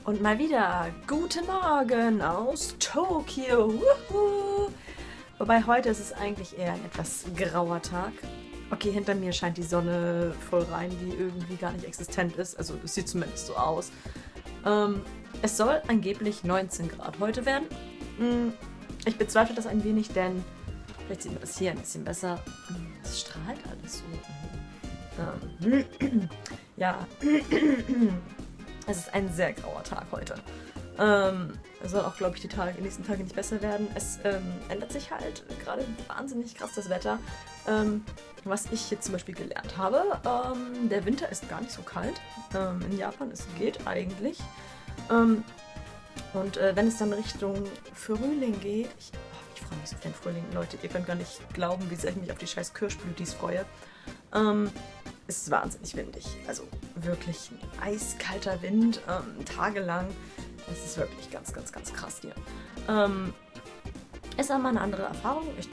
Und mal wieder guten Morgen aus Tokio. Wuhu. Wobei heute ist es eigentlich eher ein etwas grauer Tag. Okay, hinter mir scheint die Sonne voll rein, die irgendwie gar nicht existent ist. Also es sieht zumindest so aus. Es soll angeblich 19 Grad heute werden. Ich bezweifle das ein wenig, denn vielleicht sieht man das hier ein bisschen besser. Es strahlt alles so. Ja, es ist ein sehr grauer Tag heute. Es soll auch, glaube ich, die nächsten Tage nicht besser werden. Es ändert sich halt gerade wahnsinnig krass das Wetter. Was ich jetzt zum Beispiel gelernt habe, der Winter ist gar nicht so kalt. In Japan, es geht eigentlich. Und wenn es dann Richtung Frühling geht, ich freue mich so für den Frühling, Leute, ihr könnt gar nicht glauben, wie sehr ich mich auf die scheiß Kirschblütis freue. Es ist wahnsinnig windig, also wirklich ein eiskalter Wind, tagelang. Das ist wirklich ganz, ganz, ganz krass hier. Ist aber eine andere Erfahrung. Ist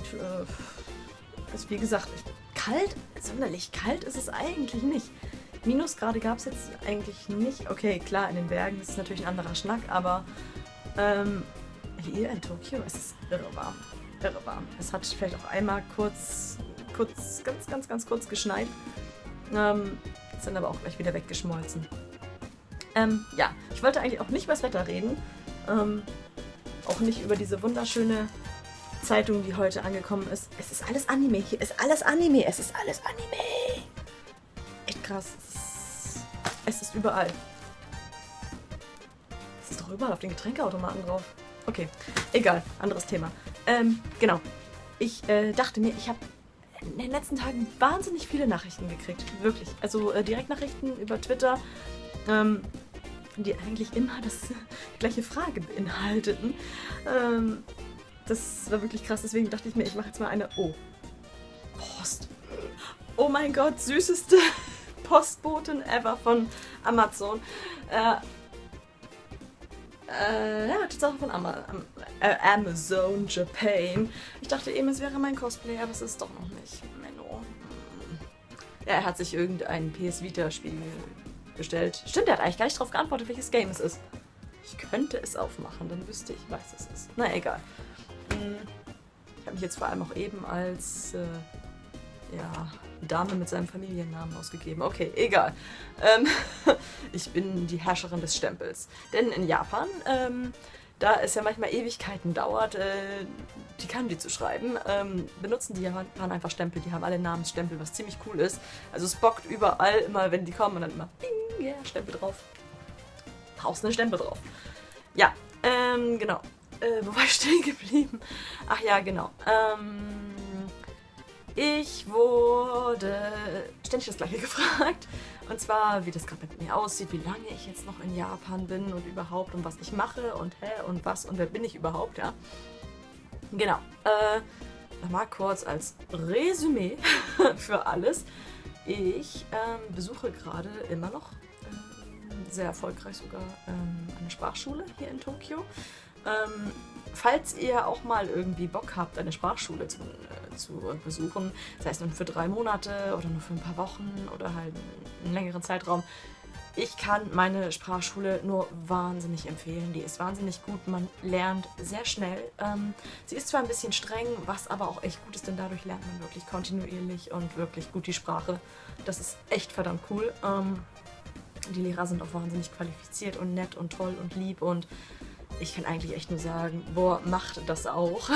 wie gesagt, sonderlich kalt ist es eigentlich nicht. Minusgrade gab es jetzt eigentlich nicht. Okay, klar, in den Bergen ist es natürlich ein anderer Schnack, aber hier in Tokio ist es irre warm. Irre warm. Es hat vielleicht auch einmal ganz kurz geschneit. Ist dann aber auch gleich wieder weggeschmolzen. Ja, ich wollte eigentlich auch nicht über das Wetter reden. Auch nicht über diese wunderschöne Zeitung, die heute angekommen ist. Es ist alles Anime. Hier ist alles Anime. Es ist alles Anime. Echt krass. Es ist überall. Es ist doch überall auf den Getränkeautomaten drauf. Okay, egal. Anderes Thema. Genau. Ich dachte mir, ich habe in den letzten Tagen wahnsinnig viele Nachrichten gekriegt. Wirklich. Also Direktnachrichten über Twitter, die eigentlich immer die gleiche Frage beinhalteten. Das war wirklich krass. Deswegen dachte ich mir, ich mache jetzt mal eine... Oh. Post. Oh mein Gott, süßeste Postbotin ever von Amazon. Ja, Tatsache von Amazon Japan. Ich dachte eben, es wäre mein Cosplay, aber es ist doch noch nicht. Menno. Ja, er hat sich irgendein PS Vita-Spiel bestellt. Stimmt, er hat eigentlich gar nicht darauf geantwortet, welches Game es ist. Ich könnte es aufmachen, dann wüsste ich, was es ist. Na, egal. Ich habe mich jetzt vor allem auch eben als Dame mit seinem Familiennamen ausgegeben. Okay, egal. Ich bin die Herrscherin des Stempels. Denn in Japan, da es ja manchmal Ewigkeiten dauert, die Kanji zu schreiben, benutzen die Japaner einfach Stempel. Die haben alle Namensstempel, was ziemlich cool ist. Also es bockt überall immer, wenn die kommen und dann immer bing, yeah, Stempel drauf. Haust einen Stempel drauf. Ja, genau. Wo war ich stehen geblieben? Ach ja, genau. Ich wurde ständig das Gleiche gefragt. Und zwar, wie das gerade mit mir aussieht, wie lange ich jetzt noch in Japan bin und überhaupt und was ich mache und und was und wer bin ich überhaupt, ja. Genau. Nochmal kurz als Resümee für alles. Ich besuche gerade immer noch, sehr erfolgreich sogar, eine Sprachschule hier in Tokio. Falls ihr auch mal irgendwie Bock habt, eine Sprachschule zu besuchen, sei es nun für 3 Monate oder nur für ein paar Wochen oder halt einen längeren Zeitraum, ich kann meine Sprachschule nur wahnsinnig empfehlen. Die ist wahnsinnig gut, man lernt sehr schnell. Sie ist zwar ein bisschen streng, was aber auch echt gut ist, denn dadurch lernt man wirklich kontinuierlich und wirklich gut die Sprache. Das ist echt verdammt cool. Die Lehrer sind auch wahnsinnig qualifiziert und nett und toll und lieb und ich kann eigentlich echt nur sagen, boah, macht das auch.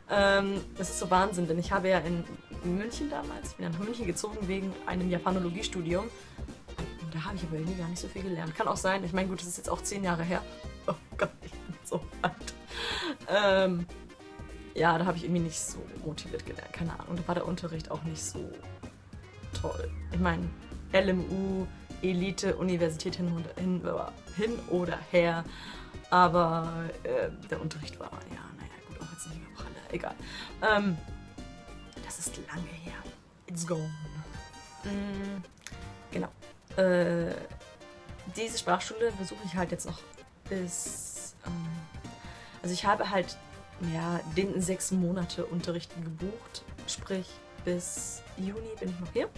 Das ist so Wahnsinn, denn ich habe ja in München damals, ich bin nach München gezogen wegen einem Japanologiestudium. Und da habe ich aber irgendwie gar nicht so viel gelernt. Kann auch sein, ich meine, gut, das ist jetzt auch 10 Jahre her. Oh Gott, ich bin so alt. Ja, da habe ich irgendwie nicht so motiviert gelernt, keine Ahnung. Da war der Unterricht auch nicht so toll. Ich meine, LMU, Elite, Universität hin oder her. Aber der Unterricht war, ja, naja, gut, auch jetzt nicht mehr Pralle, egal. Das ist lange her. It's gone. Genau. Diese Sprachschule besuche ich halt jetzt noch bis, also ich habe halt, ja, den 6 Monate Unterricht gebucht, sprich bis Juni bin ich noch hier.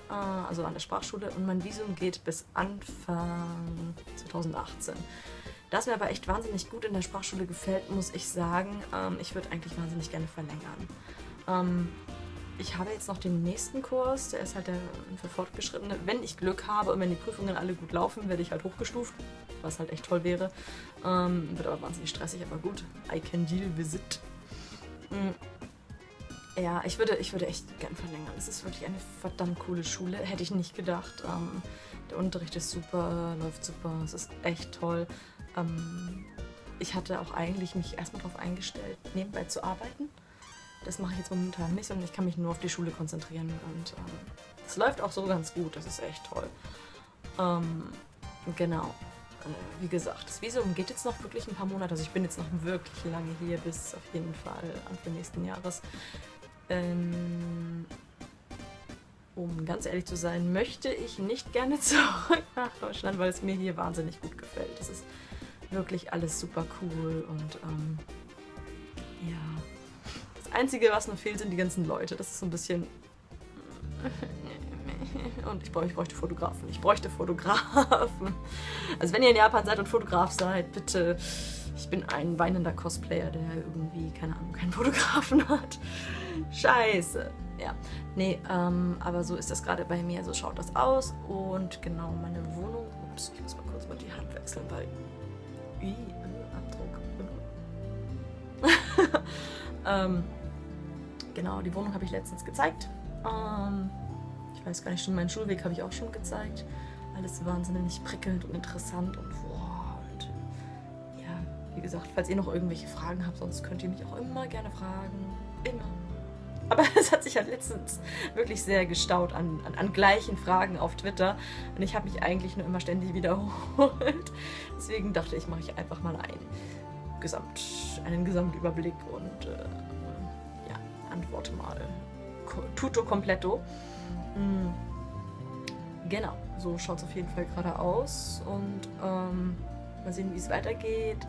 Also an der Sprachschule und mein Visum geht bis Anfang 2018. Da es mir aber echt wahnsinnig gut in der Sprachschule gefällt, muss ich sagen, ich würde eigentlich wahnsinnig gerne verlängern. Ich habe jetzt noch den nächsten Kurs, der ist halt der für Fortgeschrittene. Wenn ich Glück habe und wenn die Prüfungen alle gut laufen, werde ich halt hochgestuft, was halt echt toll wäre. Wird aber wahnsinnig stressig, aber gut. I can deal with it. Ja, ich würde echt gern verlängern. Es ist wirklich eine verdammt coole Schule. Hätte ich nicht gedacht. Der Unterricht ist super, läuft super. Es ist echt toll. Ich hatte auch eigentlich mich erstmal darauf eingestellt, nebenbei zu arbeiten. Das mache ich jetzt momentan nicht, sondern ich kann mich nur auf die Schule konzentrieren. Und es läuft auch so ganz gut. Das ist echt toll. Genau. Wie gesagt, das Visum geht jetzt noch wirklich ein paar Monate. Also ich bin jetzt noch wirklich lange hier, bis auf jeden Fall Anfang nächsten Jahres. Um ganz ehrlich zu sein, möchte ich nicht gerne zurück nach Deutschland, weil es mir hier wahnsinnig gut gefällt. Das ist wirklich alles super cool und ja. Das Einzige, was noch fehlt, sind die ganzen Leute. Das ist so ein bisschen... Und ich bräuchte Fotografen. Ich bräuchte Fotografen. Also wenn ihr in Japan seid und Fotograf seid, bitte... Ich bin ein weinender Cosplayer, der irgendwie, keine Ahnung, keinen Fotografen hat. Scheiße. Ja, nee, aber so ist das gerade bei mir. So schaut das aus. Und genau, meine Wohnung... Ups, ich muss mal kurz mal die Hand wechseln, weil... Abdruck. Genau, die Wohnung habe ich letztens gezeigt. Ich weiß gar nicht, schon meinen Schulweg habe ich auch schon gezeigt. Alles wahnsinnig prickelnd und interessant und wow. Und ja, wie gesagt, falls ihr noch irgendwelche Fragen habt, sonst könnt ihr mich auch immer gerne fragen. Immer. Aber es hat sich halt letztens wirklich sehr gestaut an gleichen Fragen auf Twitter. Und ich habe mich eigentlich nur immer ständig wiederholt. Deswegen dachte ich, mache ich einfach mal einen Gesamtüberblick und ja, antworte mal tutto completo. Genau, so schaut es auf jeden Fall gerade aus und mal sehen, wie es weitergeht.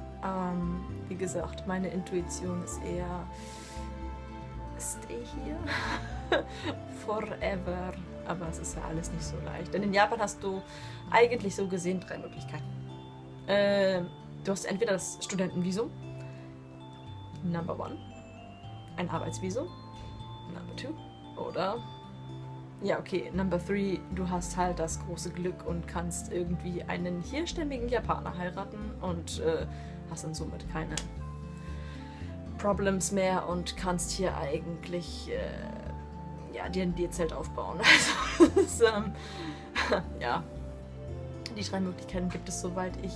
Wie gesagt, meine Intuition ist eher stay here forever, aber es ist ja alles nicht so leicht. Denn in Japan hast du eigentlich so gesehen 3 Möglichkeiten. Du hast entweder das Studentenvisum, Number 1, ein Arbeitsvisum, Number 2 oder, ja okay, Number 3, du hast halt das große Glück und kannst irgendwie einen hierstämmigen Japaner heiraten und hast dann somit keine Problems mehr und kannst hier eigentlich ja, dir ein D-Zelt aufbauen. Also, das ist, ja, die 3 Möglichkeiten gibt es, soweit ich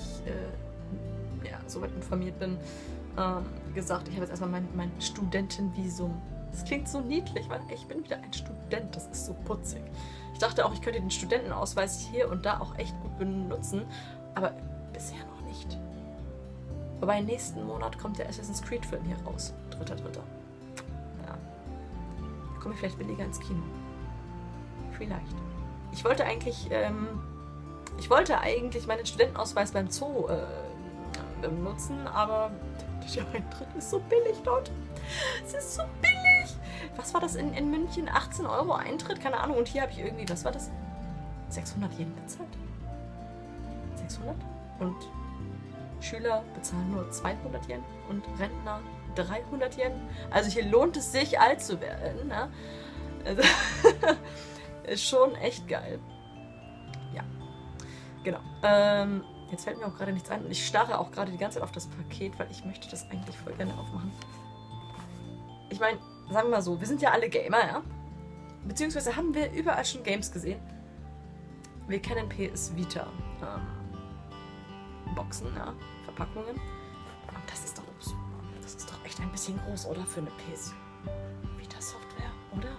ja, soweit informiert bin. Wie gesagt, ich habe jetzt erstmal mein Studentenvisum. Das klingt so niedlich, weil ich bin wieder ein Student. Das ist so putzig. Ich dachte auch, ich könnte den Studentenausweis hier und da auch echt gut benutzen, aber bisher noch nicht. Wobei nächsten Monat kommt der Assassin's Creed Film hier raus. 3.3. Ja. Da komme ich vielleicht billiger ins Kino. Vielleicht. Ich wollte eigentlich meinen Studentenausweis beim Zoo benutzen, aber der Eintritt ist so billig dort. Es ist so billig. Was war das in München? 18 € Eintritt? Keine Ahnung. Und hier habe ich irgendwie, was war das? 600 Yen bezahlt. 600? Und Schüler bezahlen nur 200 Yen und Rentner 300 Yen. Also hier lohnt es sich, alt zu werden. Ne? Also ist schon echt geil. Ja, genau. Jetzt fällt mir auch gerade nichts ein und ich starre auch gerade die ganze Zeit auf das Paket, weil ich möchte das eigentlich voll gerne aufmachen. Ich meine, sagen wir mal so, wir sind ja alle Gamer, ja? Beziehungsweise haben wir überall schon Games gesehen. Wir kennen PS Vita. Boxen, ja, Verpackungen. Und das ist doch echt ein bisschen groß, oder? Für eine PS Vita Software, oder?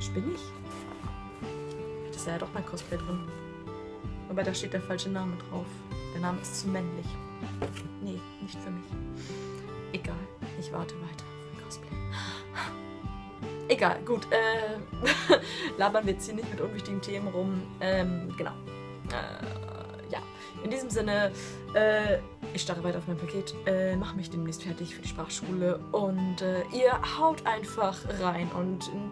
Spinne ich? Das ist ja doch mein Cosplay drin. Aber da steht der falsche Name drauf. Der Name ist zu männlich. Nee, nicht für mich. Egal, ich warte weiter auf mein Cosplay. Egal, gut. Labern wir jetzt hier nicht mit unwichtigen Themen rum. Genau. Ja, in diesem Sinne, ich starte weiter auf mein Paket, mache mich demnächst fertig für die Sprachschule und ihr haut einfach rein und in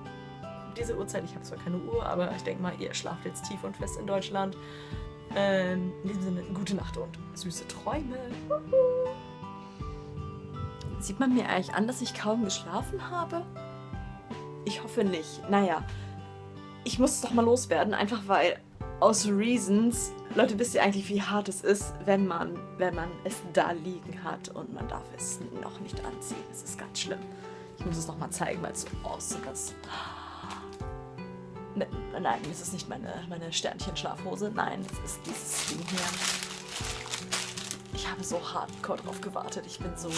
diese Uhrzeit, ich habe zwar keine Uhr, aber ich denke mal, ihr schlaft jetzt tief und fest in Deutschland. In diesem Sinne, gute Nacht und süße Träume. Sieht man mir eigentlich an, dass ich kaum geschlafen habe? Ich hoffe nicht. Naja, ich muss es doch mal loswerden, einfach weil aus Reasons, Leute, wisst ihr eigentlich, wie hart es ist, wenn man es da liegen hat und man darf es noch nicht anziehen. Es ist ganz schlimm. Ich muss es noch mal zeigen, weil es so aussieht. Nein, das ist nicht meine Sternchen-Schlafhose. Nein, das ist dieses Ding hier. Ich habe so hardcore drauf gewartet. Ich bin so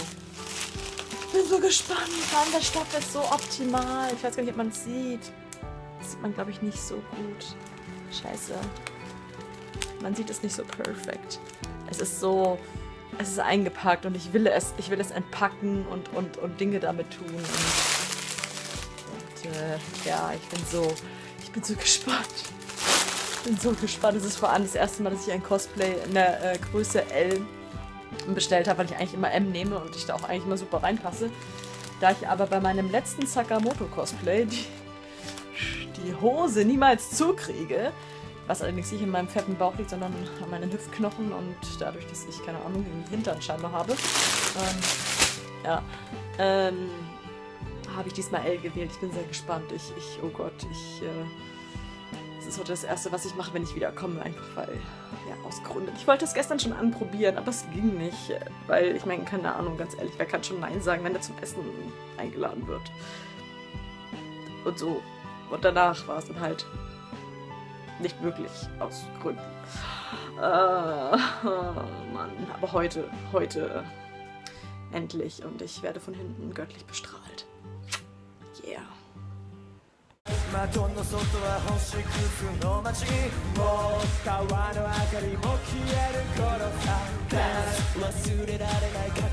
gespannt. Vor allem der Stoff ist so optimal. Ich weiß gar nicht, ob man es sieht. Das sieht man, glaube ich, nicht so gut. Scheiße. Man sieht es nicht so perfekt. Es ist eingepackt und ich will es entpacken und Dinge damit tun. Ja, ich bin so gespannt. Ich bin so gespannt. Es ist vor allem das erste Mal, dass ich ein Cosplay in der Größe L bestellt habe, weil ich eigentlich immer M nehme und ich da auch eigentlich immer super reinpasse. Da ich aber bei meinem letzten Sakamoto-Cosplay die Hose niemals zukriege, was allerdings nicht in meinem fetten Bauch liegt, sondern an meinen Hüftknochen und dadurch, dass ich, keine Ahnung, den Hintern scheinbar habe, habe ich diesmal L gewählt. Ich bin sehr gespannt. Oh Gott, das ist heute das Erste, was ich mache, wenn ich wiederkomme, einfach weil, ja, aus Gründen. Ich wollte es gestern schon anprobieren, aber es ging nicht, weil, ich meine, keine Ahnung, ganz ehrlich, wer kann schon Nein sagen, wenn er zum Essen eingeladen wird? Und so. Und danach war es dann halt nicht möglich, aus Gründen. Mann, aber heute endlich und ich werde von hinten göttlich bestrahlt. Yeah. 窓の外は星屑の街もう川の明かりも消える頃さ忘れられない